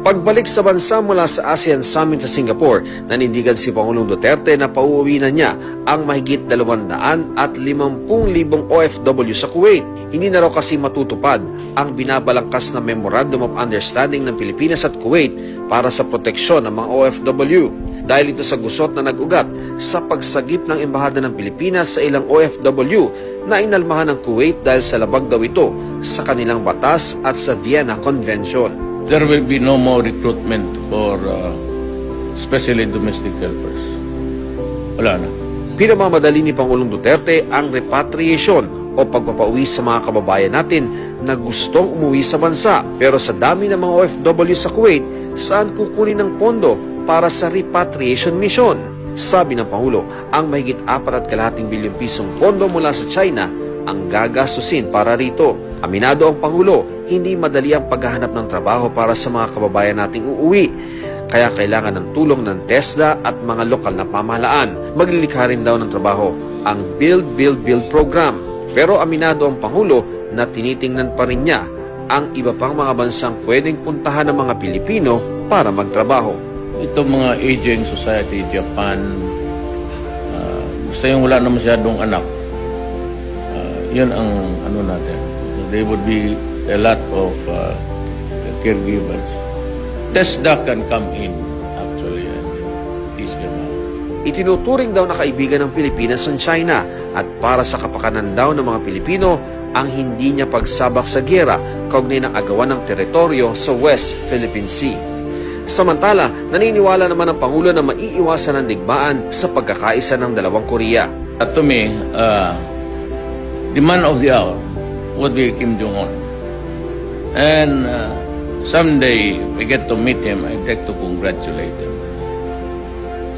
Pagbalik sa bansa mula sa ASEAN Summit sa Singapore, nanindigan si Pangulong Duterte na pauuwi na niya ang mahigit 250,000 OFW sa Kuwait. Hindi na raw kasi matutupad ang binabalangkas na Memorandum of Understanding ng Pilipinas at Kuwait para sa proteksyon ng mga OFW. Dahil ito sa gusot na nag-ugat sa pagsagip ng Embahada ng Pilipinas sa ilang OFW na inalmahan ng Kuwait dahil sa labag daw ito sa kanilang batas at sa Vienna Convention. There will be no more recruitment for especially domestic helpers. Wala na. Pinamamadali ni Pangulong Duterte ang repatriation o pagpapauwi sa mga kababayan natin na gustong umuwi sa bansa. Pero sa dami ng mga OFW sa Kuwait, saan kukunin ng pondo para sa repatriation mission? Sabi ng Pangulo, ang mahigit 4.2 bilyong pisong pondo mula sa China ang gagastusin para rito. Aminado ang Pangulo, hindi madali ang paghahanap ng trabaho para sa mga kababayan nating uuwi. Kaya kailangan ng tulong ng TESDA at mga lokal na pamahalaan. Maglilikha rin daw ng trabaho ang Build, Build, Build program. Pero aminado ang Pangulo na tinitingnan pa rin niya ang iba pang mga bansang pwedeng puntahan ng mga Pilipino para magtrabaho. Ito mga aging society, Japan, basta yung wala na masyadong anak, yun ang ano natin. There would be a lot of caregivers. TESDA can come in actually and teach them out. Itinuturing daw na kaibigan ng Pilipinas ang China at para sa kapakanan daw ng mga Pilipino ang hindi niya pagsabak sa giyera kaugnay ng agawan ng teritoryo sa West Philippine Sea. Samantala, naniniwala naman ang Pangulo na maiiwasan ang digmaan sa pagkakaisa ng dalawang Korea. To me, the man of the hour would be Kim Jong-un. And someday we get to meet him, I'd like to congratulate him.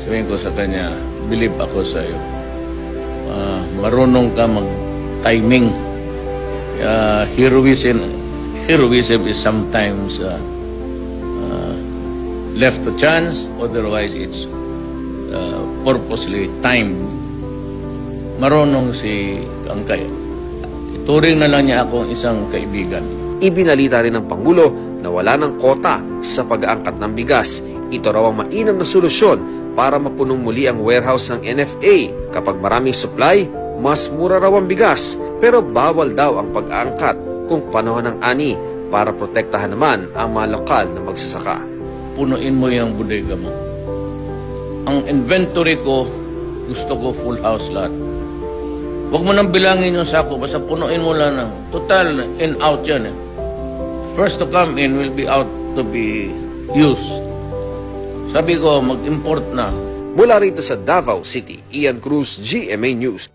Sabihin ko sa kanya, believe ako sa iyo. Marunong ka mag-timing. Heroism is sometimes left to chance, otherwise it's purposely timed. Marunong si Angkay. Ituring na lang niya ako isang kaibigan. Ibinalita rin ng Pangulo na wala ng kota sa pag-aangkat ng bigas. Ito raw ang mainam na solusyon para mapunong muli ang warehouse ng NFA. Kapag maraming supply, mas mura raw ang bigas. Pero bawal daw ang pag-aangkat kung panahon ng ani para protektahan naman ang mga lokal na magsasaka. Punuin mo yung bodega mo. Ang inventory ko, gusto ko full house lahat. Huwag mo nang bilangin yung sako, basta punuin mo lang ng total in-out yan. First to come in will be out to be used. Sabi ko, mag-import na. Mula rito sa Davao City, Ian Cruz, GMA News.